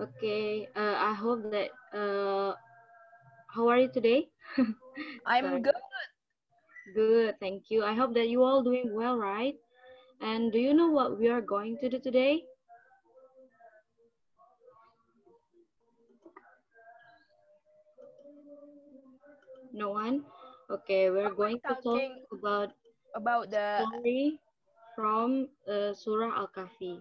Okay, I hope that how are you today? I'm good. Good, thank you. I hope that you all doing well, right? And do you know what we are going to do today? No one? Okay, we're Are we going to talk talking about about the story from Surah Al-Kahfi.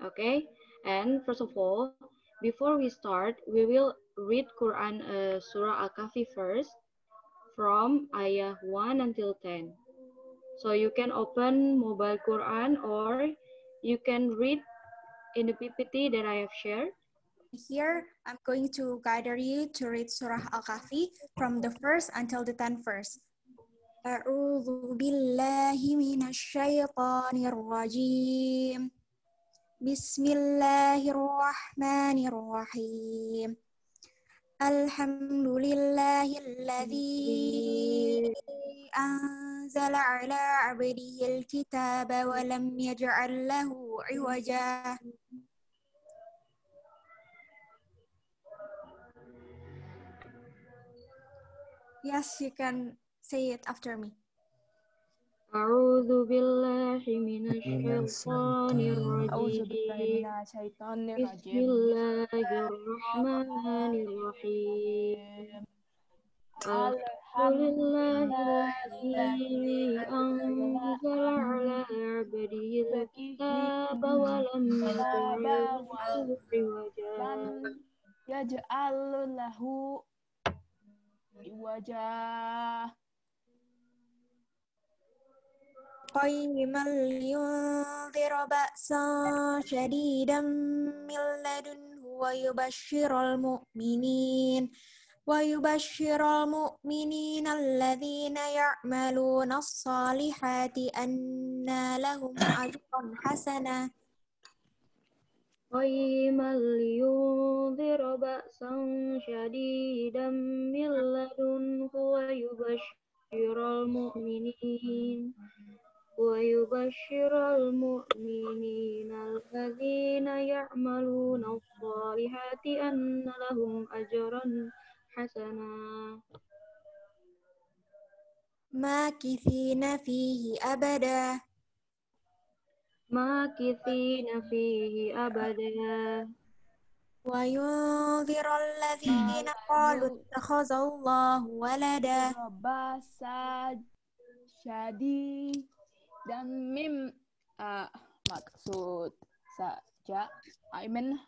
Okay, and first of all, before we start, we will read Quran Surah Al-Kahfi first from ayah 1 until 10. So you can open mobile Quran or you can read in the PPT that I have shared. Here, I'm going to guide you to read Surah Al-Kahfi from the first until the 10th verse. أعوذ بالله من الشيطان الرجيم بسم الله الرحمن الرحيم الحمد لله الذي أنزل على عبده الكتاب ولم يجعل له عوجا. Yes, you can say it after me. أعوذ بالله من الشيطان الرجيم بسم الله الرحمن الرحيم الحمد لله الذي أنزل على عبده الكتاب ولم يجعل له عوجا. yaj'alun lahu wajah. قيما لينذر بأسا شديدا من لدنه ويبشر المؤمنين الذين يعملون الصالحات أن لهم أجرا حسنا. قيما لينذر بأسا شديدا من لدنه ويبشر المؤمنين الذين يعملون الصالحات أن لهم أجرا حسنا ماكثين فيه أبدا وينذر الذين قالوا اتخذ الله ولدا. Basa jadi dan mim maksud saja Aiman.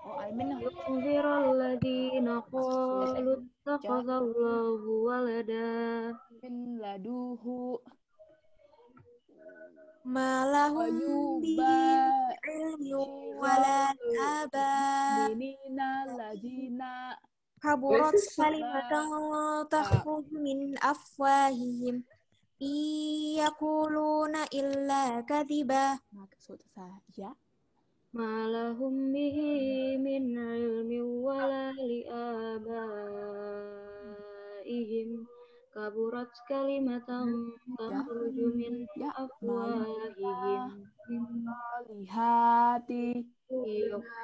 ينذر الذين قالوا اتخذ الله ولدا min laduhu ما لهم به علم ولا minina ladina كبرت كلمة تخرج من أفواههم إن يقولون إلا كذبا. maksud saja ما لهم به من علم ولا لآبائهم كبرت كلمة تخرج من أفواههم lihati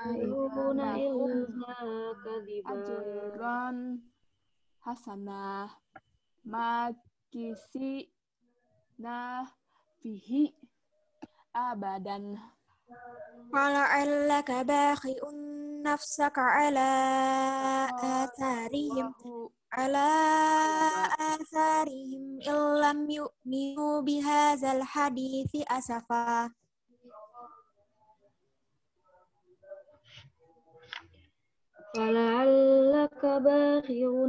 يقولون إلا كذبا ajran hasanah makisi nah fihi abadan. فلعلك باخع نفسك على آثارهم إن لم يؤمنوا بهذا الحديث أسفا. فلعلك باخع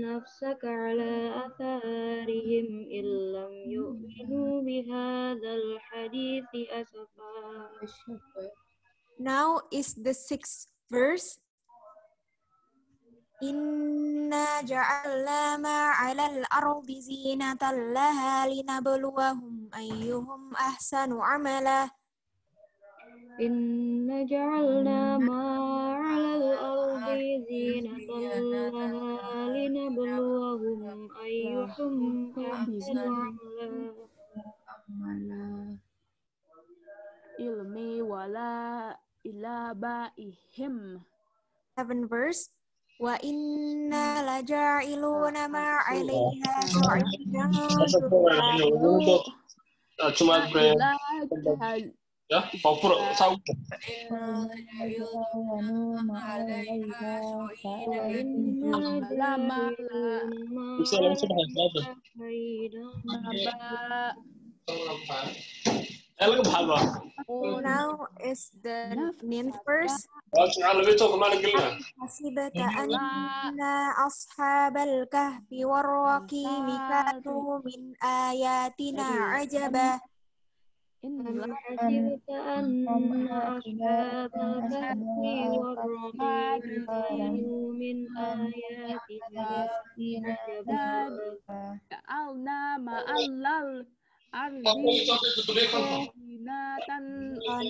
نفسك على آثارهم إن لم يؤمنوا بهذا الحديث أسفا. Now is the 6th verse. Inna ja'alna ma 'alal ardi zinatan laha linabluwahum ayyuhum ahsanu 'amala. إنا جعلنا ما على الأرض زينة لها لنبلوهم أيهم أحسن عملا. ilmi wala ilabaihim. 7 verse. Wa inna laja'iluna ma Masuk. 'alaiha sa'idan Lalu cuma ila ya popur sau lama bisa langsung hafal naba انا بحضر Now is the 9th verse. على بيته كمان قلنا حسبت أن أصحاب الكهف والرقيم كانوا من آياتنا عجبا أم حسبت أن أصحاب الكهف والرقيم كانوا من آياتنا عجبا ja'alna ma'allal ardi zinatan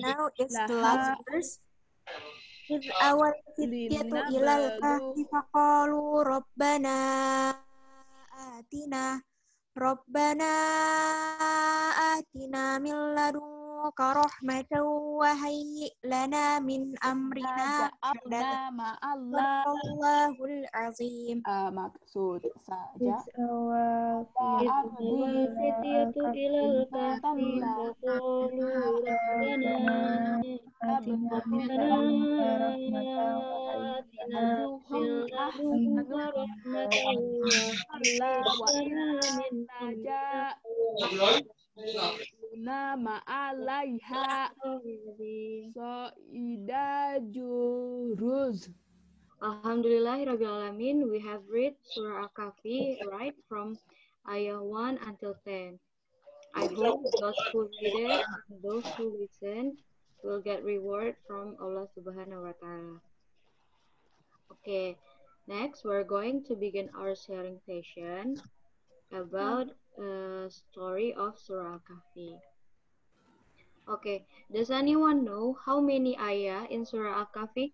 Now is the last verse. إذ أوى الفتية إلى الكهف فقالوا ربنا آتنا من لدنك رحمة وهيئ لنا من أمرنا رشدا ja'alna ma'allal صدق الله العظيم. maksud saja إذ أوى الفتية إلى الكهف فقالوا ربنا آتنا من لدنك رحمة وهيئ لنا من أمرنا nama alaiha soida juruz. Alhamdulillahirabbil alamin, we have read Surah Al-Kahfi right from ayah 1 until 10. I hope those who read it and those who listen will get reward from Allah Subhanahu wa Ta'ala. Okay, next we're going to begin our sharing session about a story of Surah Al-Kahfi. Okay, does anyone know how many ayah in Surah Al-Kahfi?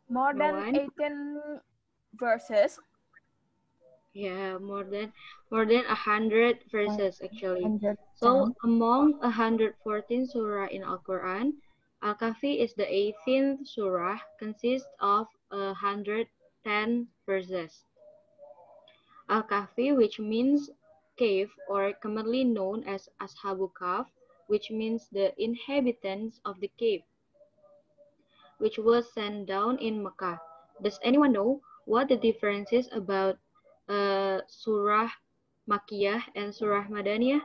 More No than one? 18 verses. Yeah, more than 100 verses actually. So among 114 surah in Al-Quran, Al-Kahfi is the 18th surah, consists of 110 verses. Al-Kahfi, which means cave, or commonly known as Ashabul Kahf, which means the inhabitants of the cave, which was sent down in Mecca. Does anyone know what the difference is about Surah Makkiyah and Surah Madaniyah?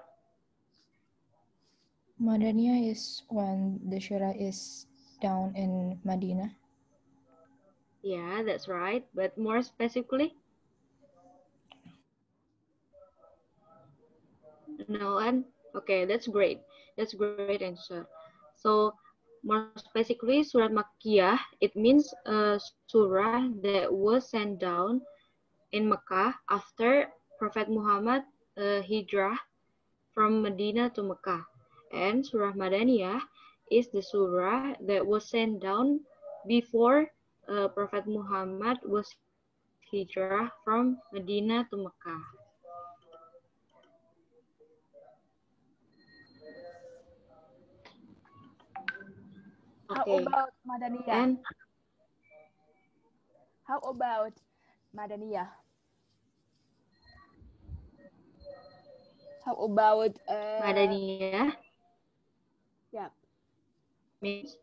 Madaniyah is when the surah is down in Medina. Yeah, that's right. But more specifically? No one? Okay, that's great. That's a great answer. So, more specifically, Surah Makkiyah, it means a surah that was sent down in Mecca after Prophet Muhammad hijrah from Medina to Mecca. And Surah Madaniyah is the surah that was sent down before Prophet Muhammad was hijrah from Medina to Mecca. How Okay. about Madaniyah? And How about Madaniyah? How about Madaniyah yeah. means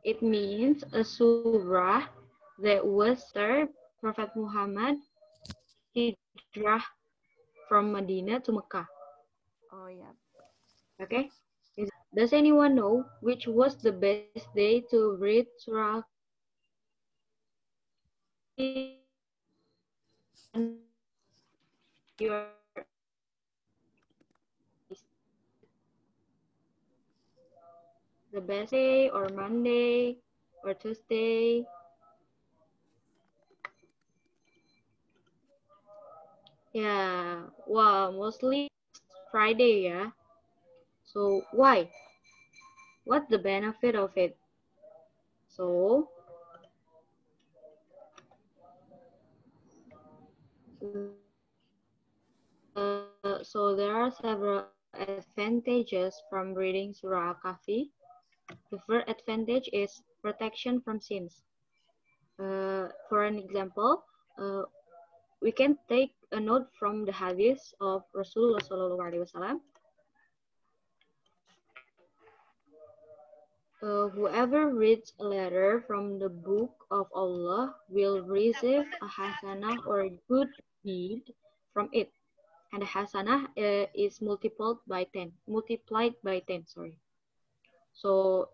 it means a surah that was served Prophet Muhammad hijrah from Medina to Mecca. Oh yeah. Okay. Does anyone know which was the best day to read Surah your the best day or Monday or Tuesday? Yeah, well, mostly Friday, yeah. So why? What's the benefit of it? So So there are several advantages from reading Surah Al-Kahfi. The first advantage is protection from sins. For an example, we can take a note from the hadith of Rasulullah SAW. Whoever reads a letter from the book of Allah will receive a hasanah or a good deed from it. And the hasanah is multiplied by 10. Sorry. So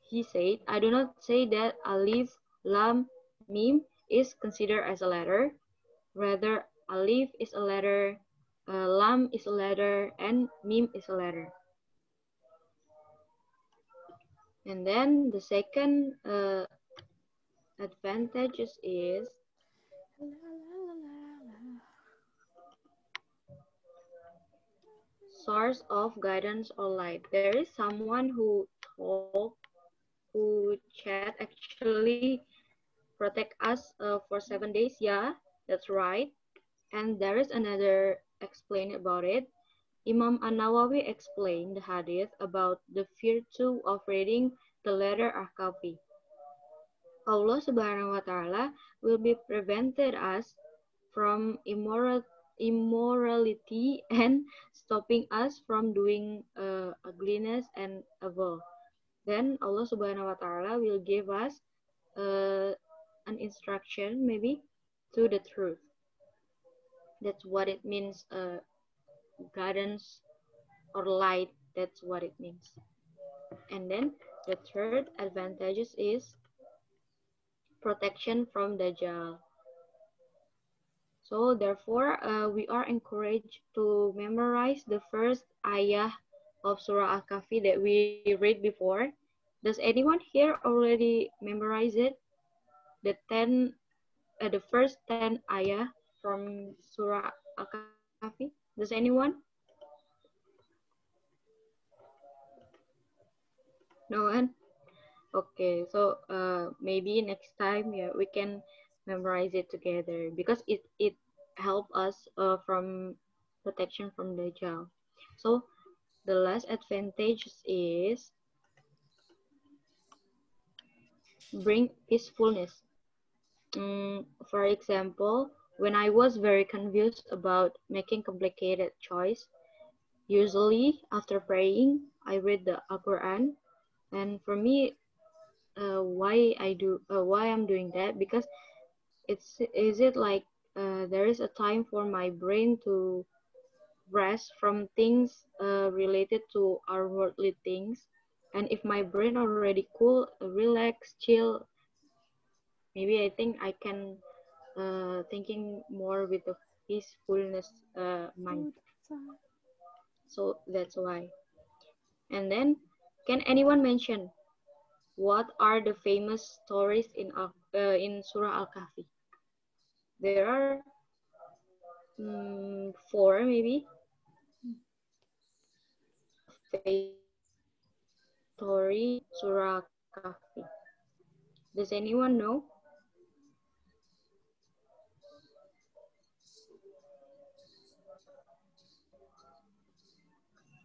he said, I do not say that alif, lam, mim is considered as a letter. Rather, alif is a letter, lam is a letter, and mim is a letter. And then the second advantage is source of guidance or light. There is someone who chat actually protect us for 7 days. Yeah, that's right. And there is another explain about it. Imam An-Nawawi explained the hadith about the virtue of reading the letter Al-Kahfi. Allah Subhanahu wa Ta'ala will be prevented us from immorality and stopping us from doing ugliness and evil. Then Allah Subhanahu wa Ta'ala will give us an instruction maybe to the truth. That's what it means, guidance or light. That's what it means. And then the third advantage is protection from Dajjal. So therefore, we are encouraged to memorize the first ayah of Surah Al-Kahfi that we read before. Does anyone here already memorize it? The first 10 ayah from Surah Al-Kahfi. Does anyone? No one? Okay, so maybe next time, yeah, we can memorize it together because it help us from protection from Dajjal. So the last advantage is bring peacefulness. For example, when I was very confused about making complicated choice, usually after praying, I read the Al-Quran, and for me, why I'm doing that, because there is a time for my brain to rest from things related to our worldly things, and if my brain already cool, relax, chill, maybe I think I can thinking more with the peacefulness mind. So that's why. And then, can anyone mention what are the famous stories in Surah Al-Kahfi? There are 4 maybe. Story Surah Al-Kahfi. Does anyone know?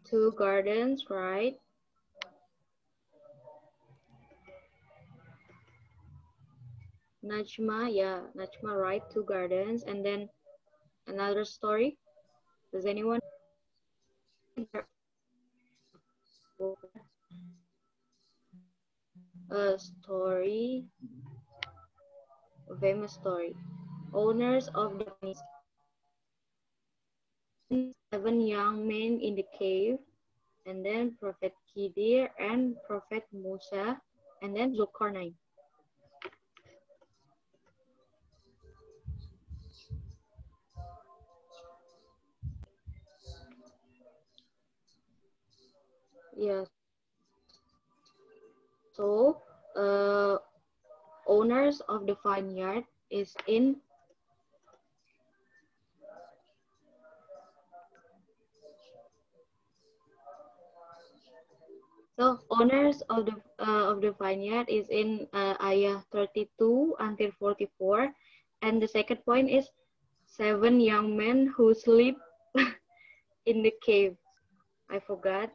Two gardens, right? Najma, yeah, Najma, right? 2 gardens, and then another story. Does anyone? A story, a famous story. Owners of the 7 young men in the cave, and then Prophet Khidir and Prophet Musa, and then Zulkarnain. Yes. So, owners of the vineyard is in owners of the vineyard is in ayah 32 until 44, and the second point is 7 young men who sleep in the cave. I forgot.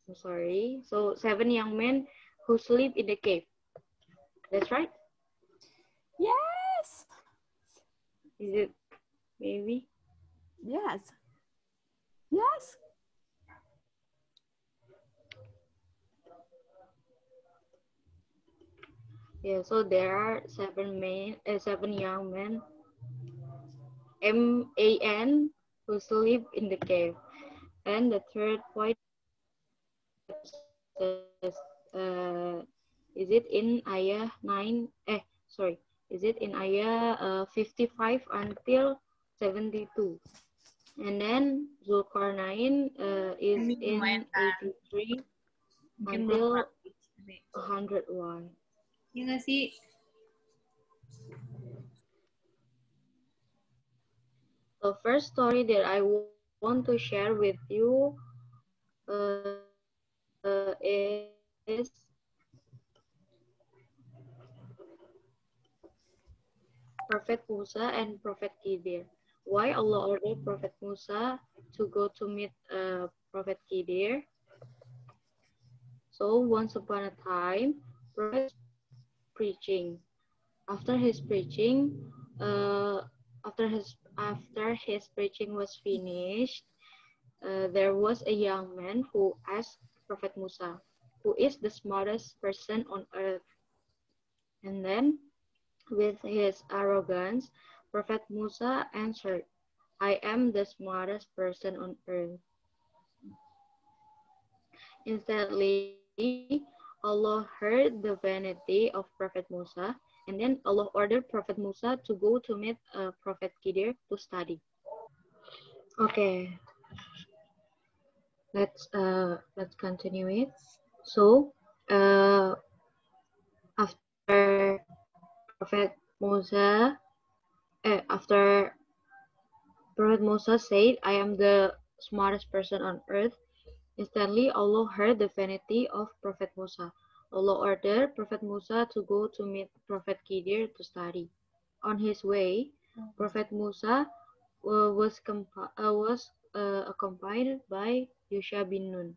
I'm sorry. So 7 young men who sleep in the cave. That's right? Yes. Is it maybe? Yes. Yes. Yeah, so there are 7 young men, M-A-N, who sleep in the cave. And the third point says, is it in ayah 9? Is it in ayah 55 until 72? And then Zulkarnain is in 83 until 101. Ya nggak sih? The first story that I want to share with you is Prophet Musa and Prophet Khidir. Why Allah ordered Prophet Musa to go to meet Prophet Khidir? So once upon a time, Prophet preaching. After his preaching, after his preaching was finished, there was a young man who asked Prophet Musa, "Who is the smartest person on earth?" And then, with his arrogance, Prophet Musa answered, "I am the smartest person on earth." Instantly, Allah heard the vanity of Prophet Musa, and then Allah ordered Prophet Musa to go to meet Prophet Khidir to study. Okay, let's continue it. So, after Prophet Musa, after Prophet Musa said, "I am the smartest person on earth," instantly Allah heard the vanity of Prophet Musa. Allah ordered Prophet Musa to go to meet Prophet Khidir to study. On his way, Prophet Musa was accompanied by Yusha bin Nun.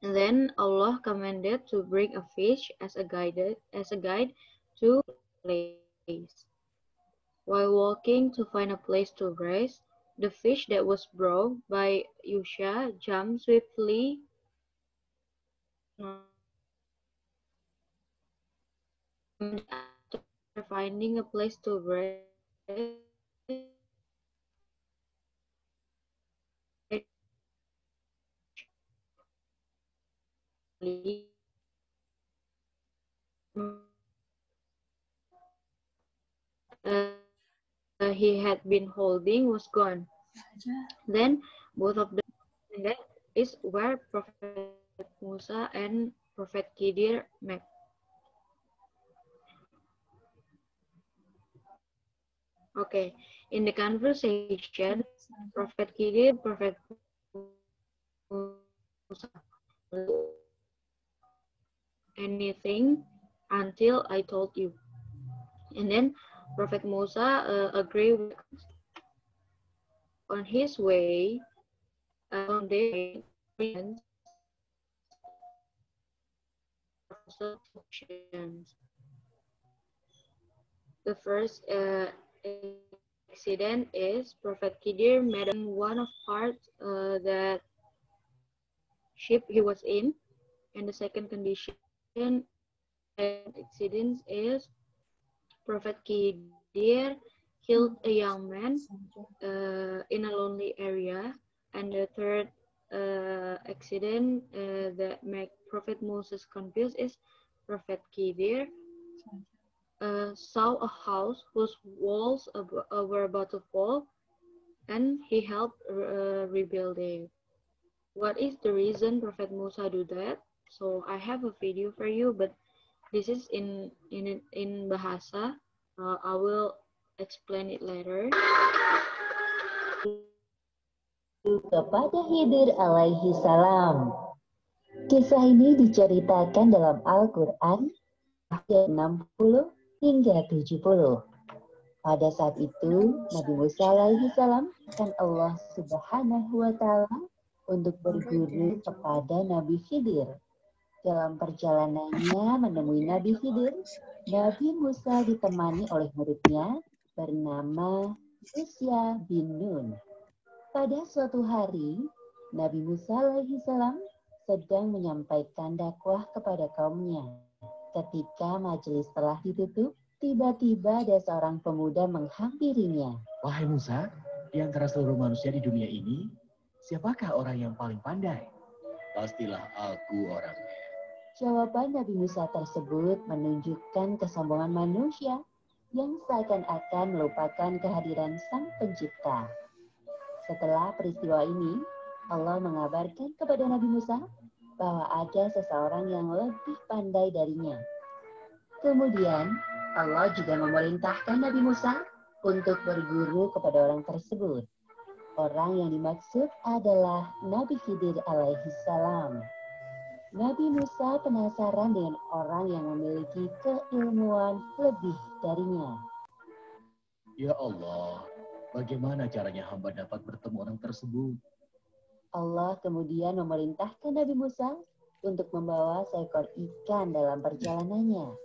And then Allah commanded to bring a fish as a guide to place. While walking to find a place to rest, the fish that was brought by Yusha jumped swiftly after finding a place to rest. He had been holding was gone. Then both of them, and that is where Prophet Musa and Prophet Khidir met. Okay, in the conversation, Prophet Khidir, Prophet Musa, anything until I told you. And then Prophet Musa agreed with on his way on their options. The first accident is Prophet Khidir met one of part that ship he was in, and the second condition and accident is Prophet Khidir killed a young man in a lonely area, and the third accident that make Prophet Moses confused is Prophet Khidir saw a house whose walls were about to fall, and he helped rebuild it. What is the reason Prophet Musa do that? So I have a video for you, but this is in Bahasa. I will explain it later. Kepada Khidir alaihi salam. Kisah ini diceritakan dalam Al-Quran ayat 60 hingga 70. Pada saat itu, Nabi Musa alaihi salam kan Allah Subhanahu wa taala untuk berguru kepada Nabi Khidir. Dalam perjalanannya menemui Nabi Khidir, Nabi Musa ditemani oleh muridnya bernama Yusya bin Nun. Pada suatu hari, Nabi Musa alaihi salam sedang menyampaikan dakwah kepada kaumnya. Ketika majelis telah ditutup, tiba-tiba ada seorang pemuda menghampirinya. Wahai Musa, di antara seluruh manusia di dunia ini, siapakah orang yang paling pandai? Pastilah aku orangnya. Jawaban Nabi Musa tersebut menunjukkan kesombongan manusia yang seakan-akan melupakan kehadiran Sang Pencipta. Setelah peristiwa ini, Allah mengabarkan kepada Nabi Musa bahwa ada seseorang yang lebih pandai darinya. Kemudian, Allah juga memerintahkan Nabi Musa untuk berguru kepada orang tersebut. Orang yang dimaksud adalah Nabi Khidir alaihi salam. Nabi Musa penasaran dengan orang yang memiliki keilmuan lebih darinya. Ya Allah, bagaimana caranya hamba dapat bertemu orang tersebut? Allah kemudian memerintahkan Nabi Musa untuk membawa seekor ikan dalam perjalanannya.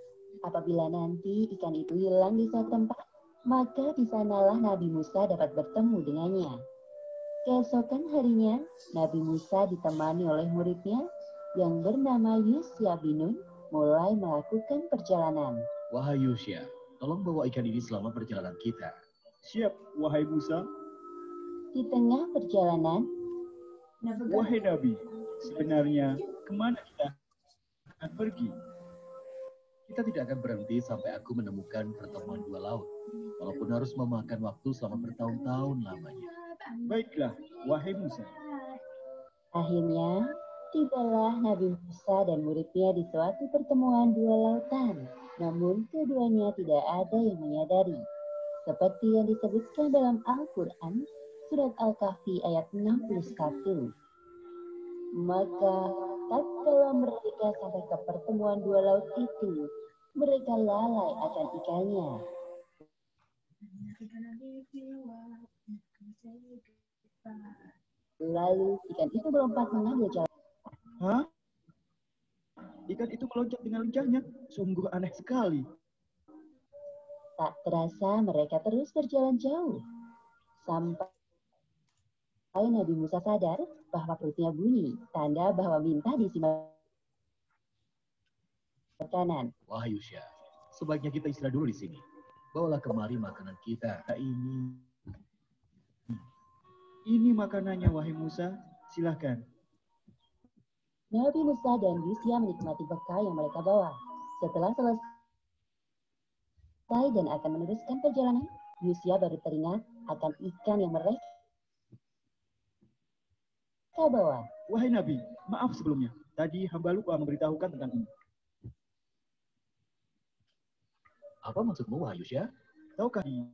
Apabila nanti ikan itu hilang di suatu tempat, maka di sanalah Nabi Musa dapat bertemu dengannya. Keesokan harinya, Nabi Musa ditemani oleh muridnya yang bernama Yusya bin Nun mulai melakukan perjalanan. Wahai Yusya, tolong bawa ikan ini selama perjalanan kita. Siap, wahai Musa. Di tengah perjalanan, Wahai Nabi, sebenarnya kemana kita akan pergi? Kita tidak akan berhenti sampai aku menemukan pertemuan dua laut, walaupun harus memakan waktu selama bertahun-tahun lamanya. Baiklah, wahai Musa. akhirnya tibalah Nabi Musa dan muridnya di suatu pertemuan dua lautan. Namun keduanya tidak ada yang menyadari. Seperti yang disebutkan dalam Al-Quran, surat Al-Kahfi ayat 61. Maka tatkala mereka sampai ke pertemuan dua laut itu, mereka lalai akan ikannya. Lalu ikan itu melompat mengambil jalan. Hah? Ikan itu meloncat dengan lincahnya. Sungguh aneh sekali. Tak terasa mereka terus berjalan jauh. Sampai Nabi Musa sadar bahwa perutnya bunyi, tanda bahwa minta diisi makanan. Wahai Yusya, sebaiknya kita istirahat dulu di sini. Bawalah kemari makanan kita. Ini makanannya, wahai Musa. Silahkan. Nabi Musa dan Yusya menikmati bekal yang mereka bawa. Setelah selesai dan akan meneruskan perjalanan, Yusya baru teringat akan ikan yang mereka bawa. Wahai Nabi, maaf sebelumnya. Tadi hamba lupa memberitahukan tentang ini. Apa maksudmu, wahai Yusya? Tahukah ini?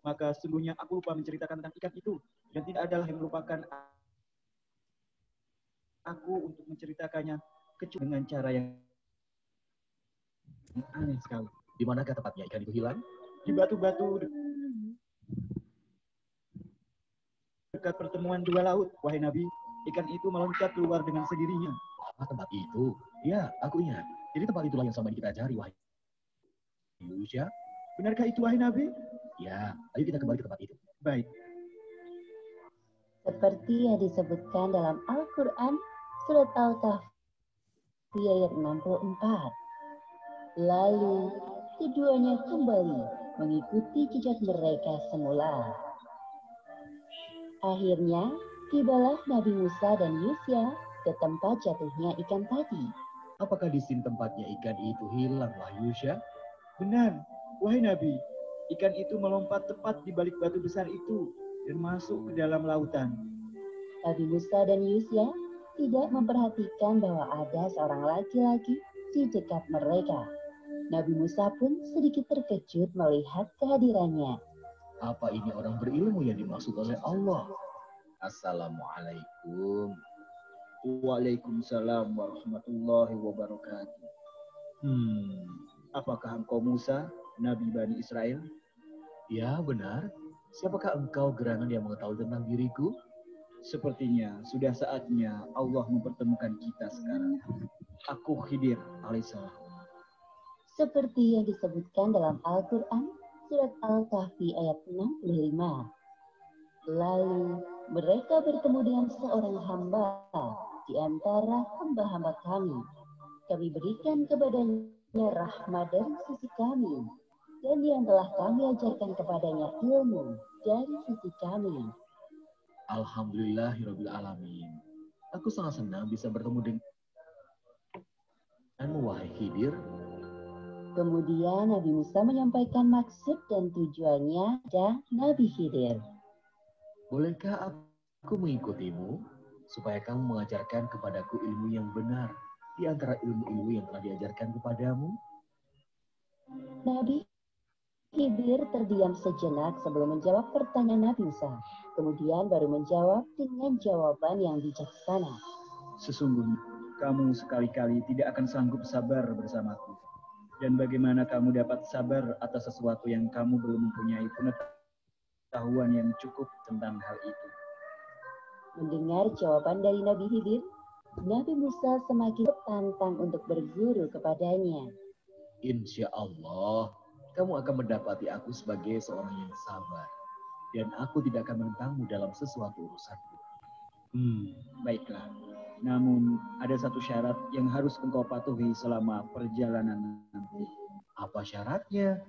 Maka sesungguhnya aku lupa menceritakan tentang ikan itu. Dan tidak adalah yang melupakan aku untuk menceritakannya kecuali dengan cara yang aneh sekali. Di manakah tempatnya ikan itu hilang? Di batu-batu dekat pertemuan dua laut, wahai Nabi. Ikan itu meloncat keluar dengan sendirinya. Apa tempat itu? Ya, aku ingat. Jadi tempat itulah yang sama kita cari, wahai Yusya. Benarkah itu, wahai Nabi? Ya, ayo kita kembali ke tempat itu. Baik. Seperti yang disebutkan dalam Al-Quran, surat Al-Kahfi ayat 64. Lalu, keduanya kembali mengikuti jejak mereka semula. Akhirnya, tibalah Nabi Musa dan Yusya ke tempat jatuhnya ikan tadi. Apakah di sini tempatnya ikan itu hilang, wahai Yusya? Benar, wahai Nabi. Ikan itu melompat tepat di balik batu besar itu dan masuk ke dalam lautan. Nabi Musa dan Yusya tidak memperhatikan bahwa ada seorang laki-laki di dekat mereka. Nabi Musa pun sedikit terkejut melihat kehadirannya. Apa ini orang berilmu yang dimaksud oleh Allah? Assalamualaikum. Waalaikumsalam warahmatullahi wabarakatuh. Apakah engkau Musa, Nabi Bani Israel? Ya, benar. Siapakah engkau gerangan yang mengetahui tentang diriku? Sepertinya sudah saatnya Allah mempertemukan kita sekarang. Aku Khidir alaihissalam. Seperti yang disebutkan dalam Al-Quran, surat Al-Kahfi ayat 65. Lalu mereka bertemu dengan seorang hamba di antara hamba-hamba kami. Kami berikan kepadanya rahmat dari sisi kami, dan yang telah kami ajarkan kepadanya ilmu dari sisi kami. Alhamdulillahirabbil alamin. Aku sangat senang bisa bertemu denganmu, wahai Khidir. Kemudian Nabi Musa menyampaikan maksud dan tujuannya dan Nabi Khidir. Bolehkah aku mengikutimu supaya kamu mengajarkan kepadaku ilmu yang benar di antara ilmu-ilmu yang telah diajarkan kepadamu? Nabi Khidir terdiam sejenak sebelum menjawab pertanyaan Nabi Musa. Kemudian baru menjawab dengan jawaban yang bijaksana. Sesungguhnya kamu sekali-kali tidak akan sanggup sabar bersamaku. Dan bagaimana kamu dapat sabar atas sesuatu yang kamu belum mempunyai pengetahuan yang cukup tentang hal itu? Mendengar jawaban dari Nabi Khidir, Nabi Musa semakin tertantang untuk berguru kepadanya. Insya Allah, kamu akan mendapati aku sebagai seorang yang sabar. Dan aku tidak akan menentangmu dalam sesuatu urusanku. Baiklah. Namun ada satu syarat yang harus engkau patuhi selama perjalanan nanti. Apa syaratnya?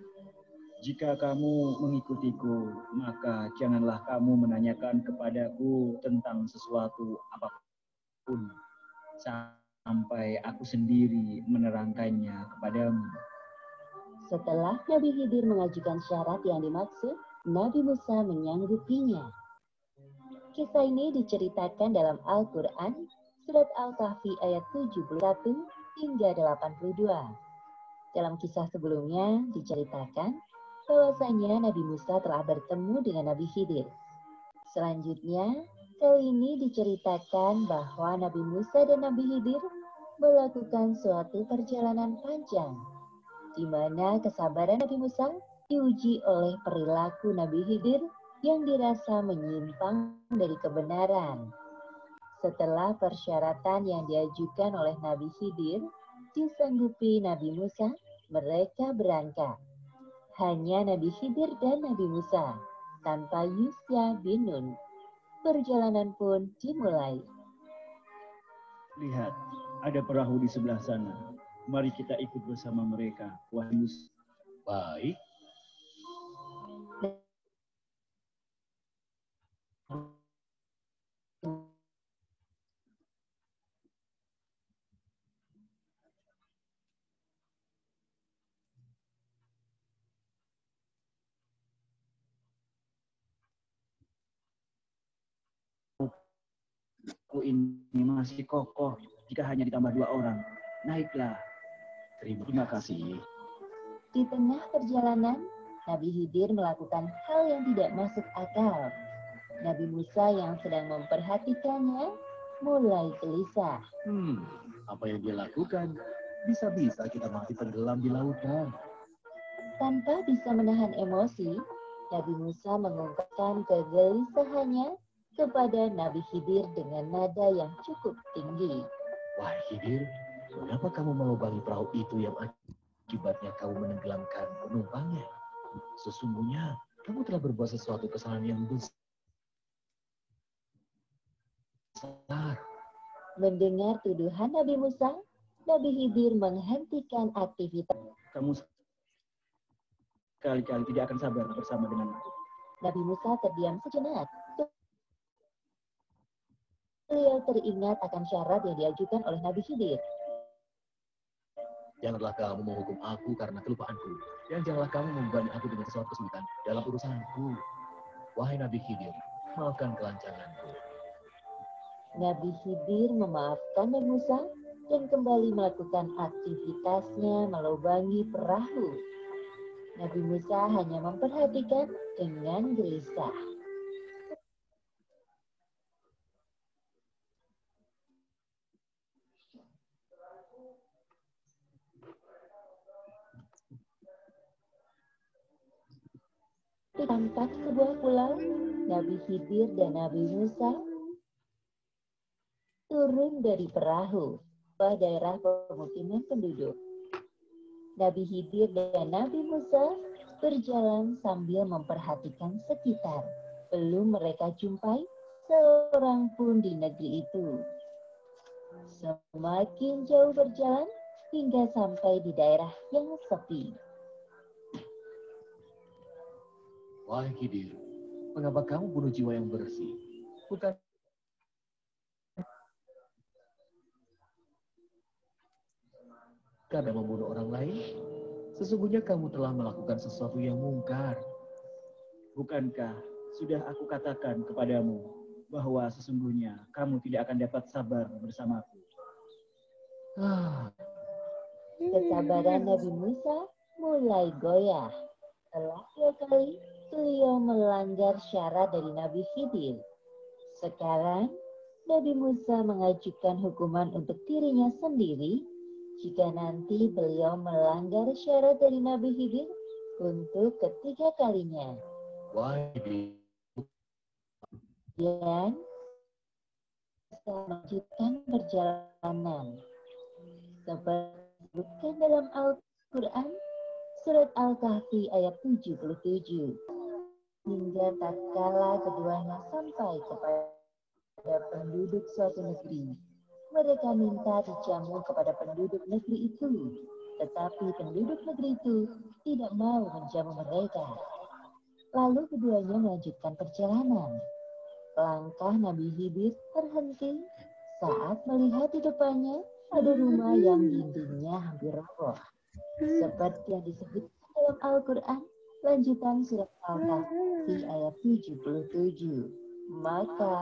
Jika kamu mengikutiku, maka janganlah kamu menanyakan kepadaku tentang sesuatu apapun sampai aku sendiri menerangkannya kepadamu. Setelah Nabi Khidir mengajukan syarat yang dimaksud, Nabi Musa menyanggupinya. Kisah ini diceritakan dalam Al-Quran, surat Al-Kahfi ayat 71 hingga 82. Dalam kisah sebelumnya diceritakan bahwasanya Nabi Musa telah bertemu dengan Nabi Khidir. Selanjutnya, kali ini diceritakan bahwa Nabi Musa dan Nabi Khidir melakukan suatu perjalanan panjang, di mana kesabaran Nabi Musa diuji oleh perilaku Nabi Khidir yang dirasa menyimpang dari kebenaran. Setelah persyaratan yang diajukan oleh Nabi Khidir disanggupi Nabi Musa, mereka berangkat. Hanya Nabi Khidir dan Nabi Musa, tanpa Yusya bin Nun. Perjalanan pun dimulai. Lihat, ada perahu di sebelah sana. Mari kita ikut bersama mereka, wahai Musa. Baik. Ini masih kokoh jika hanya ditambah 2 orang. Naiklah. Terima kasih. Di tengah perjalanan, Nabi Khidir melakukan hal yang tidak masuk akal. Nabi Musa yang sedang memperhatikannya mulai gelisah. Apa yang dia lakukan? Bisa-bisa kita mati tenggelam di lautan. Tanpa bisa menahan emosi, Nabi Musa mengungkapkan kegelisahannya kepada Nabi Khidir dengan nada yang cukup tinggi. Wahai Khidir, mengapa kamu melubangi perahu itu yang akibatnya kamu menenggelamkan penumpangnya? Sesungguhnya kamu telah berbuat sesuatu kesalahan yang besar. Mendengar tuduhan Nabi Musa, Nabi Khidir menghentikan aktivitas. Kamu sekali-kali tidak akan sabar bersama denganku. Nabi Musa terdiam sejenak. Beliau teringat akan syarat yang diajukan oleh Nabi Khidir. Janganlah kamu menghukum aku karena kelupaanku. Dan janganlah kamu membebani aku dengan sesuatu kesulitan dalam urusanku. Wahai Nabi Khidir, maafkan kelancanganku. Nabi Khidir memaafkan Nabi Musa dan kembali melakukan aktivitasnya melubangi perahu. Nabi Musa hanya memperhatikan dengan gelisah. tampak sebuah pulau. Nabi Khidir dan Nabi Musa turun dari perahu ke daerah pemukiman penduduk. Nabi Khidir dan Nabi Musa berjalan sambil memperhatikan sekitar. Belum mereka jumpai seorang pun di negeri itu. Semakin jauh berjalan hingga sampai di daerah yang sepi. Wahai Khidir, mengapa kamu bunuh jiwa yang bersih? Bukan karena membunuh orang lain? Sesungguhnya kamu telah melakukan sesuatu yang mungkar. Bukankah sudah aku katakan kepadamu bahwa sesungguhnya kamu tidak akan dapat sabar bersamaku? Kesabaran Nabi Musa mulai goyah. Setelah 2 kali beliau melanggar syarat dari Nabi Khidir. Sekarang Nabi Musa mengajukan hukuman untuk dirinya sendiri jika nanti beliau melanggar syarat dari Nabi Khidir untuk ketiga kalinya. Dan melanjutkan perjalanan. Seperti disebutkan dalam Al-Quran, Surat Al-Kahfi ayat 77. Hingga tatkala keduanya sampai kepada penduduk suatu negeri, mereka minta dijamu kepada penduduk negeri itu. Tetapi penduduk negeri itu tidak mau menjamu mereka. Lalu keduanya melanjutkan perjalanan. Langkah Nabi Khidir terhenti saat melihat di depannya ada rumah yang dindingnya hampir roboh. Seperti yang disebutkan dalam Al-Quran, lanjutan surat Al-Kahfi ayat 77. Maka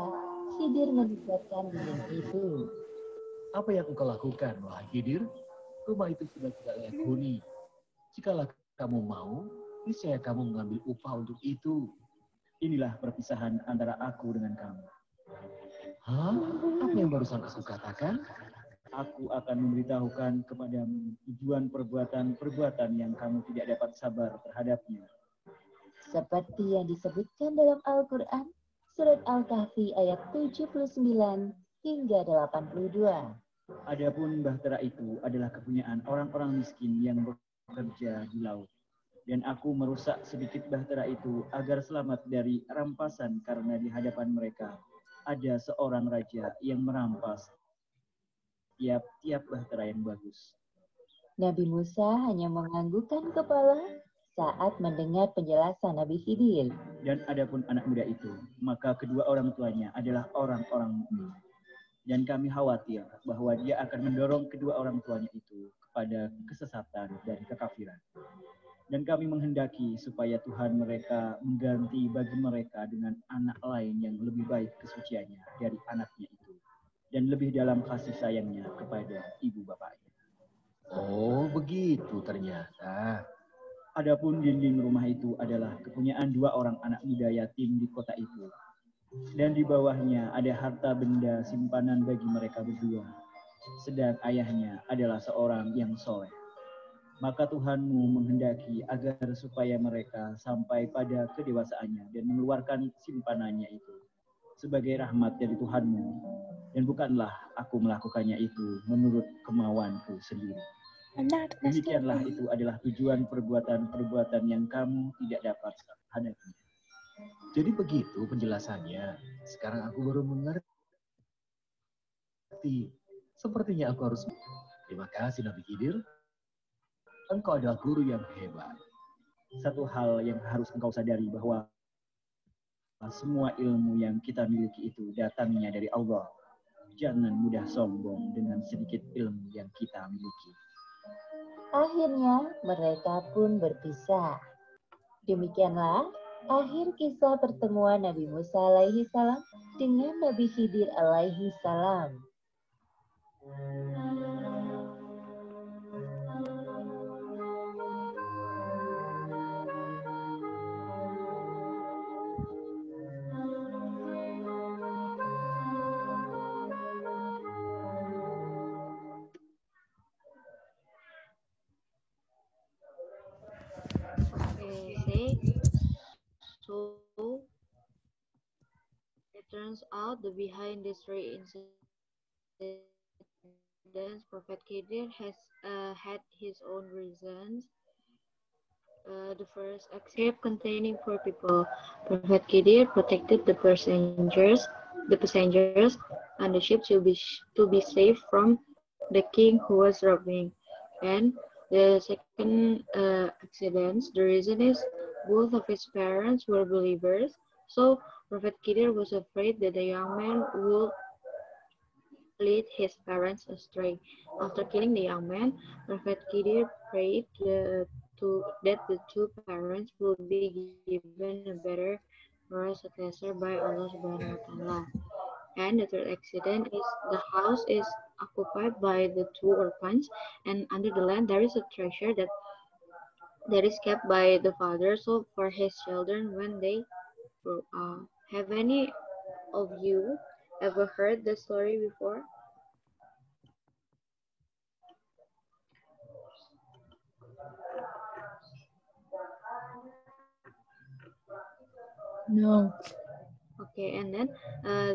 Khidir mendekatkan dinding itu. Apa yang engkau lakukan, wahai Khidir? Rumah itu sudah tidak layak huni. Jikalau kamu mau, niscaya kamu mengambil upah untuk itu. Inilah perpisahan antara aku dengan kamu. Hah? Apa yang barusan aku katakan? Aku akan memberitahukan kepadamu tujuan perbuatan-perbuatan yang kamu tidak dapat sabar terhadapnya. Seperti yang disebutkan dalam Al-Quran, surat Al-Kahfi ayat 79 hingga 82. Adapun bahtera itu adalah kepunyaan orang-orang miskin yang bekerja di laut. Dan aku merusak sedikit bahtera itu agar selamat dari rampasan karena di hadapan mereka ada seorang raja yang merampas tiap-tiap bahtera yang bagus. Nabi Musa hanya menganggukkan kepala saat mendengar penjelasan Nabi Khidir. Dan adapun anak muda itu, maka kedua orang tuanya adalah orang-orang mukmin. Dan kami khawatir bahwa dia akan mendorong kedua orang tuanya itu kepada kesesatan dan kekafiran. Dan kami menghendaki supaya Tuhan mereka mengganti bagi mereka dengan anak lain yang lebih baik kesuciannya dari anaknya itu. Dan lebih dalam kasih sayangnya kepada ibu bapaknya. Oh, begitu ternyata. Adapun dinding rumah itu adalah kepunyaan 2 orang anak muda yatim di kota itu. Dan di bawahnya ada harta benda simpanan bagi mereka berdua. Sedang ayahnya adalah seorang yang soleh. Maka Tuhanmu menghendaki agar supaya mereka sampai pada kedewasaannya dan mengeluarkan simpanannya itu sebagai rahmat dari Tuhanmu. Dan bukanlah aku melakukannya itu menurut kemauanku sendiri. Demikianlah itu adalah tujuan perbuatan-perbuatan yang kamu tidak dapat hadapi. Jadi begitu penjelasannya. Sekarang aku baru mengerti. Sepertinya aku harus... Terima kasih Nabi Khidir. Engkau adalah guru yang hebat. Satu hal yang harus engkau sadari bahwa semua ilmu yang kita miliki itu datangnya dari Allah. Jangan mudah sombong dengan sedikit ilmu yang kita miliki. Akhirnya mereka pun berpisah. Demikianlah akhir kisah pertemuan Nabi Musa alaihi salam dengan Nabi Khidir alaihi salam. turns out the behind these three incidents, Prophet Khidir has had his own reasons. The first escape containing four people. Prophet Khidir protected the passengers, and the ship to be safe from the king who was robbing. And the second accident, the reason is both of his parents were believers, so Prophet Khidir was afraid that the young man would lead his parents astray. After killing the young man, Prophet Khidir prayed that the two parents will be given a better moral successor by Allah Subhanahu wa Ta'ala. And the third accident is the house is occupied by the two orphans, and under the land there is a treasure that is kept by the father so for his children when they grow up. Have any of you ever heard the story before? No. Okay, and then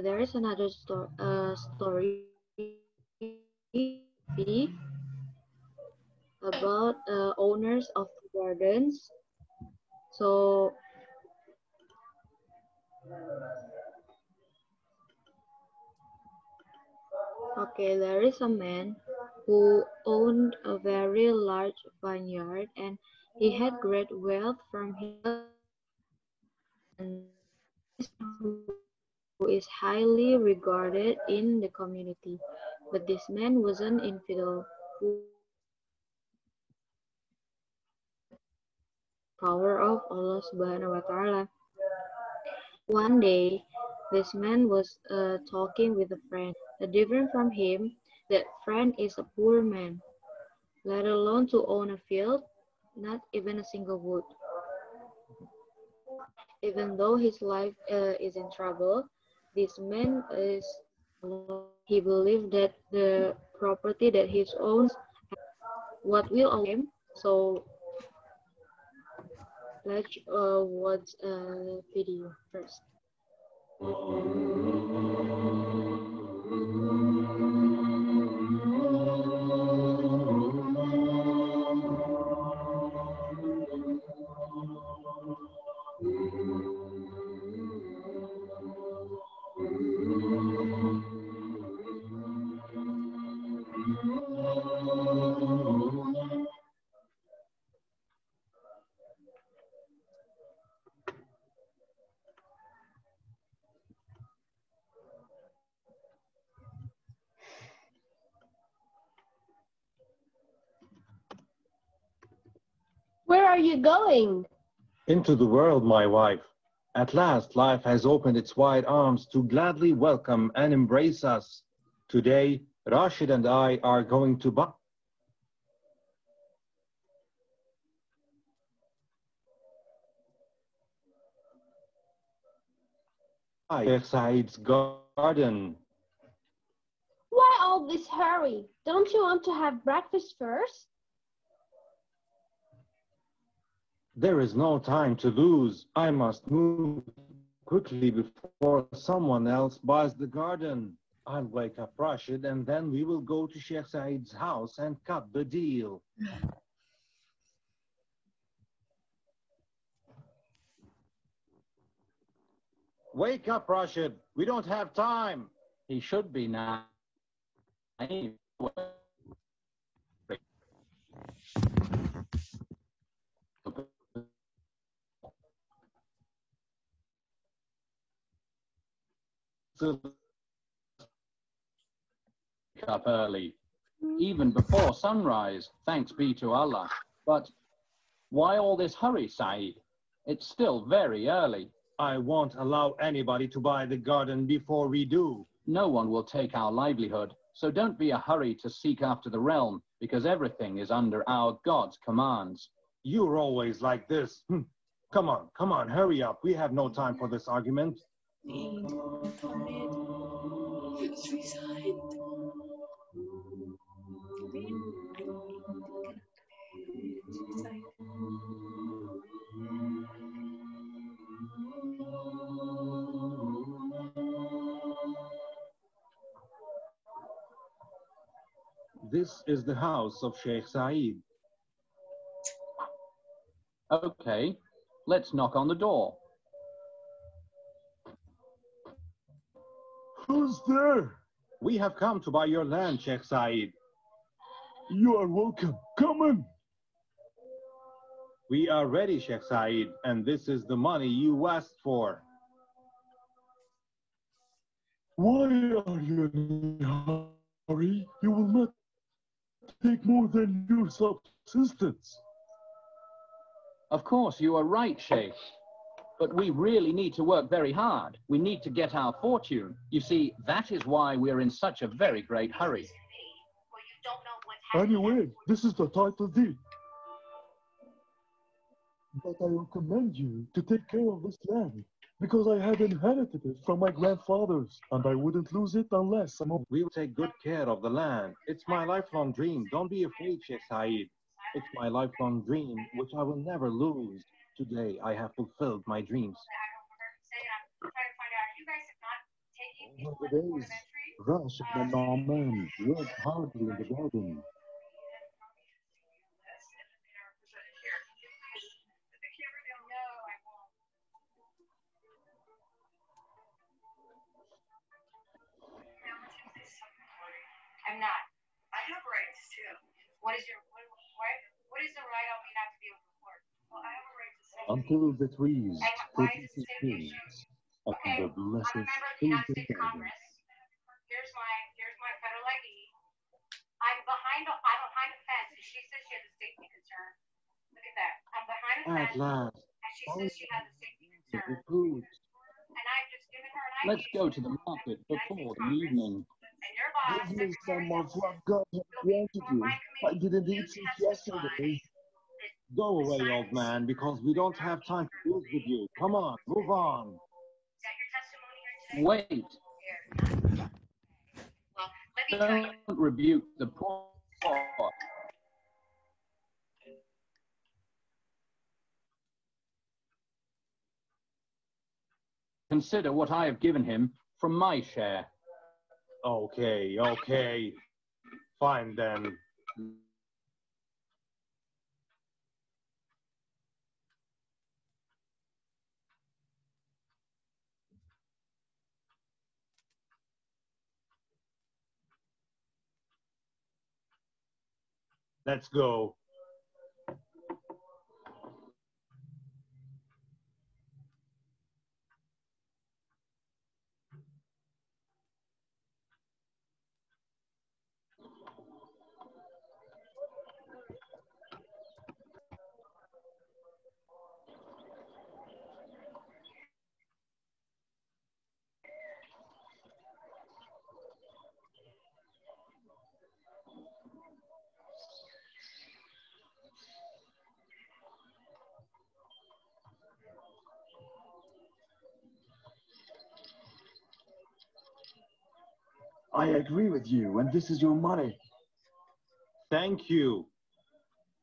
there is another story about owners of gardens. So, okay, there is a man who owned a very large vineyard and he had great wealth from his and who is highly regarded in the community. But this man was an infidel who power of Allah Subhanahu wa Ta'ala. One day, this man was talking with a friend. Different from him, that friend is a poor man, let alone to own a field, not even a single wood. Even though his life is in trouble, this man is he believed that the property that he owns what will own him. So let's watch a video first. Where are you going? Into the world, my wife. At last, life has opened its wide arms to gladly welcome and embrace us. Today, Rashid and I are going to buy Sheikh Said's garden. Why all this hurry? Don't you want to have breakfast first? There is no time to lose. I must move quickly before someone else buys the garden. I'll wake up Rashid and then we will go to Sheikh Said's house and cut the deal. Wake up, Rashid. We don't have time. He should be now. Up early, even before sunrise, thanks be to Allah. But why all this hurry, Said? It's still very early. I won't allow anybody to buy the garden before we do. No one will take our livelihood, so don't be a hurry to seek after the realm, because everything is under our God's commands. You're always like this. Come on, hurry up. We have no time for this argument. This is the house of Sheikh Saeed. Okay, let's knock on the door. Who's there? We have come to buy your land, Sheikh Saeed. You are welcome. Come in. We are ready, Sheikh Saeed, and this is the money you asked for. Why are you in a hurry? You will not take more than your subsistence. Of course, you are right, Sheikh. But we really need to work very hard. We need to get our fortune. You see, that is why we're in such a very great hurry. Anyway, this is the title deed. But I recommend you to take care of this land, because I have inherited it from my grandfathers, and I wouldn't lose it unless someone... We will take good care of the land. It's my lifelong dream. Don't be afraid, Sheikh Saeed. It's my lifelong dream, which I will never lose. Today, I have fulfilled my dreams. Over the days, Rashid and Naaman worked hardly in the garden. I'm not. I have rights too. What is the right on me not to be able to report? Well, I have a right to say. Until the trees produce trees, and the blessed fill the garden. Here's my federal ID. I'm behind a fence, and she says she has a safety concern. Look at that. I'm behind a fence, At last. and she says she has a safety concern. Recruits. And I've just given her an ID. Let's go to the market before the evening. Give me some of what God has granted you. I didn't eat since yesterday. Go away, old man, because we don't have time to lose with you. Come on, move on. Wait. Don't rebuke the poor. Consider what I have given him from my share. Okay, okay. Fine then. Let's go. I agree with you, and this is your money. Thank you.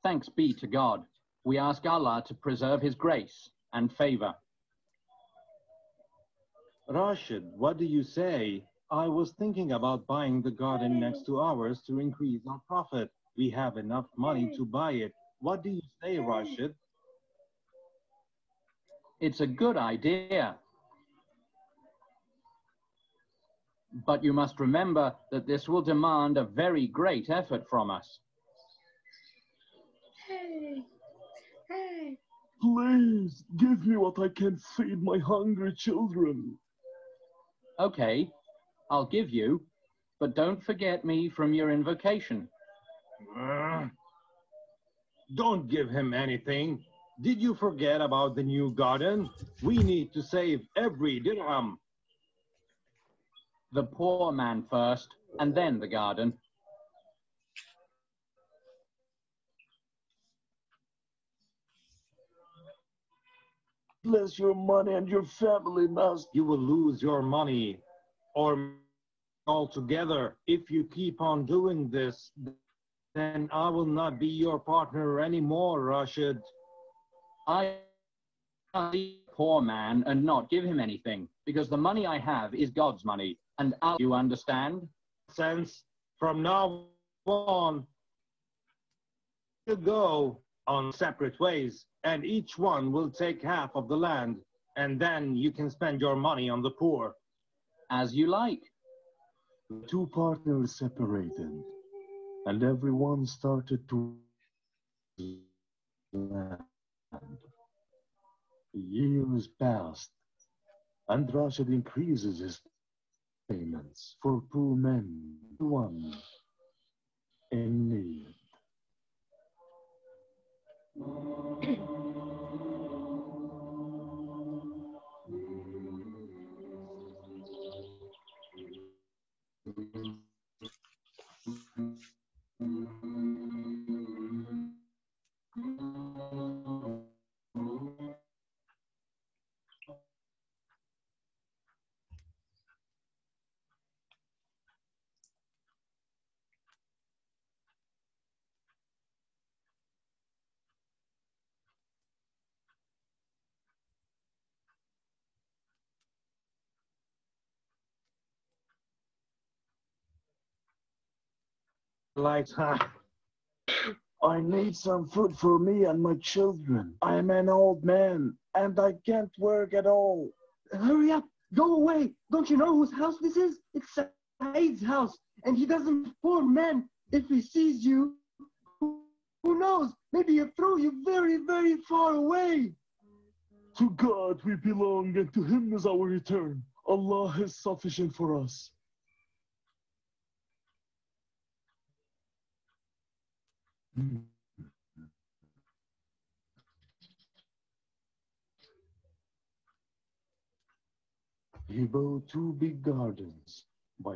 Thanks be to God. We ask Allah to preserve His grace and favor. Rashid, what do you say? I was thinking about buying the garden next to ours to increase our profit. We have enough money to buy it. What do you say, Rashid? It's a good idea. But you must remember that this will demand a very great effort from us. Hey. Please, give me what I can feed my hungry children. Okay, I'll give you, but don't forget me from your invocation. Don't give him anything. Did you forget about the new garden? We need to save every dirham. The poor man first, and then the garden. Bless your money and your family, Master. You will lose your money or altogether. If you keep on doing this, then I will not be your partner anymore, Rashid. I can't be a poor man and not give him anything, because the money I have is God's money, and you understand? Since from now on to go on separate ways, and each one will take half of the land, and then you can spend your money on the poor. As you like. The two partners separated, and everyone started to land. Years passed, and Rashid increases his payments for poor men, one in need. Like, I need some food for me and my children. I am an old man, and I can't work at all. Hurry up! Go away! Don't you know whose house this is? It's Saeed's house, and he doesn't, poor man, if he sees you, who knows? Maybe he'll throw you very, very far away. To God we belong, and to Him is our return. Allah is sufficient for us. He built two big gardens by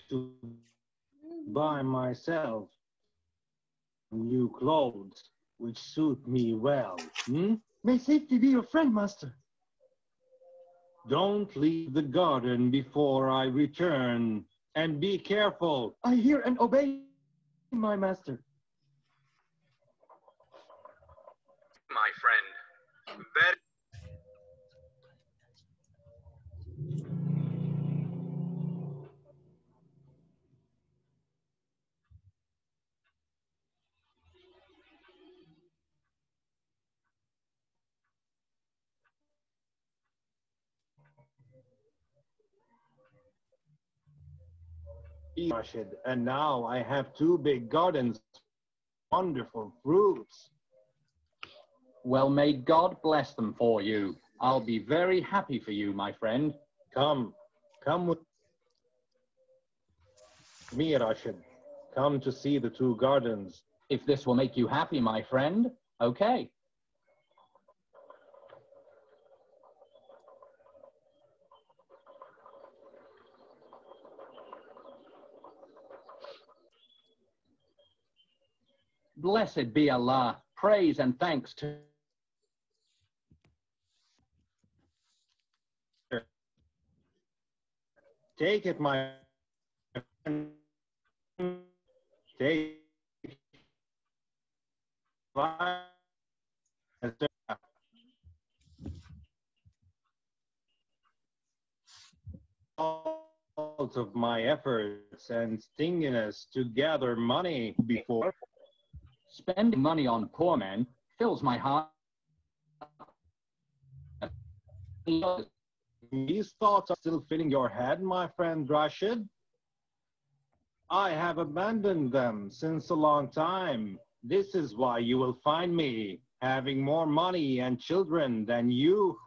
to buy myself new clothes which suit me well. May safety be your friend, master. Don't leave the garden before I return, and be careful. I hear and obey, my master. My friend, very... Rashid, and now I have two big gardens, wonderful fruits. Well, may God bless them for you. I'll be very happy for you, my friend. Come with me, Rashid. Come to see the two gardens. If this will make you happy, my friend, okay. Blessed be Allah. Praise and thanks to... Take it, my friend. Take of my efforts and stinginess to gather money before. Spending money on poor men fills my heart. These thoughts are still filling your head, my friend Rashid? I have abandoned them since a long time. This is why you will find me having more money and children than you.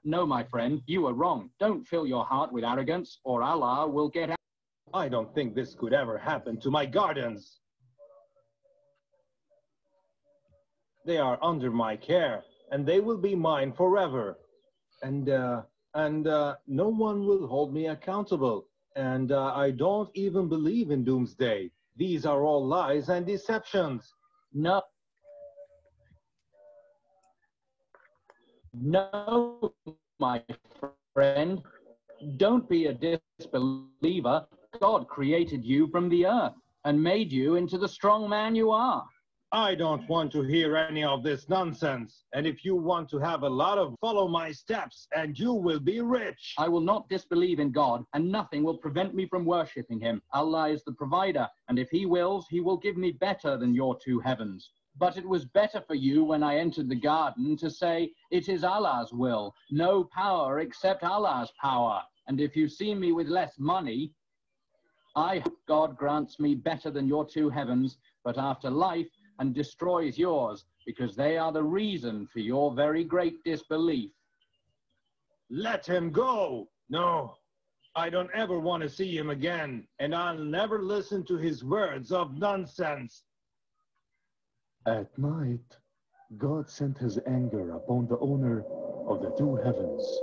No, my friend, you are wrong. Don't fill your heart with arrogance, or Allah will get out. I don't think this could ever happen to my gardens. They are under my care, and they will be mine forever. And no one will hold me accountable. And I don't even believe in doomsday. These are all lies and deceptions. No, my friend. Don't be a disbeliever. God created you from the earth and made you into the strong man you are. I don't want to hear any of this nonsense. And if you want to have a lot of, follow my steps and you will be rich. I will not disbelieve in God, and nothing will prevent me from worshipping him. Allah is the provider, and if he wills, he will give me better than your two heavens. But it was better for you when I entered the garden to say, it is Allah's will, no power except Allah's power. And if you see me with less money, I hope God grants me better than your two heavens, but after life, and destroys yours, because they are the reason for your very great disbelief. Let him go. No, I don't ever want to see him again, and I'll never listen to his words of nonsense. At night, God sent his anger upon the owner of the two heavens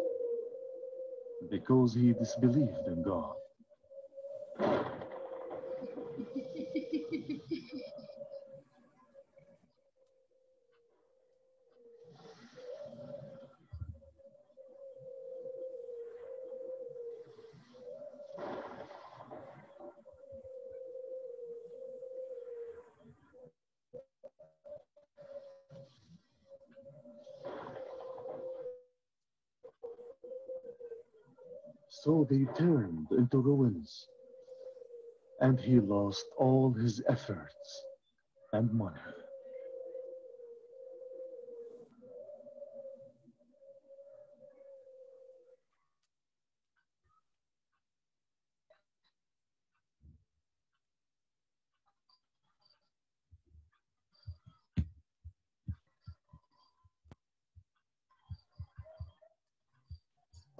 because he disbelieved in God. So they turned into ruins, and he lost all his efforts and money.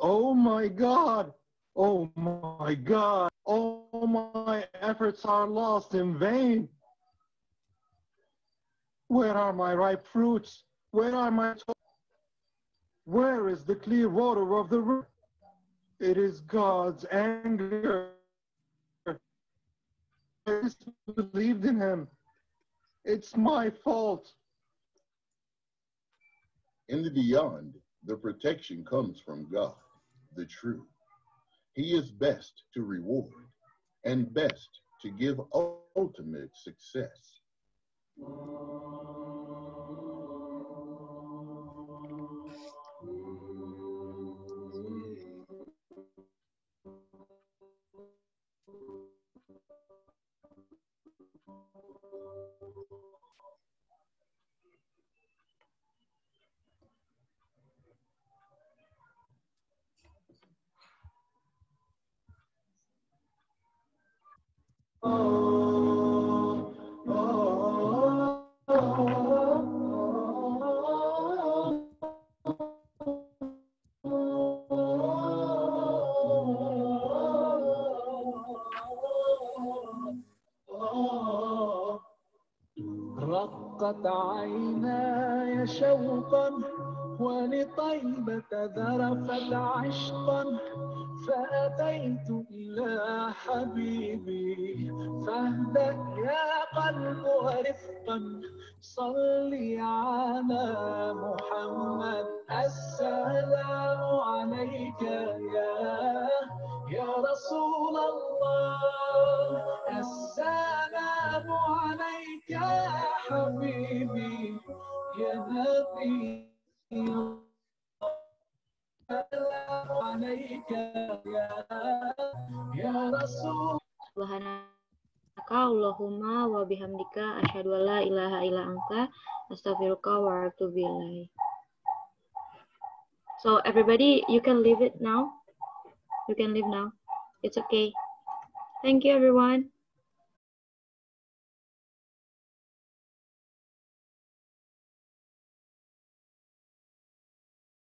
Oh my God! Oh my God! All my efforts are lost in vain. Where are my ripe fruits? Where are my... Where is the clear water of the river? It is God's anger. I disbelieved in him. It's my fault. In the beyond, the protection comes from God, the true. He is best to reward and best to give ultimate success. رقت عيناي شوقا ولطيبة ذرفت عشقا فأتيت إلى حبيبي فاهدأ يا قلب ورفقا صلي على محمد السلام عليك يا رسول الله السلام عليك يا حبيبي يا نبي السلام عليك يا رسول Subhanaka Allahumma wa bihamdika asyhadu an la ilaha illa anta astaghfiruka wa atubu ilaik. So everybody, you can leave it now. You can leave now. It's okay. Thank you, everyone.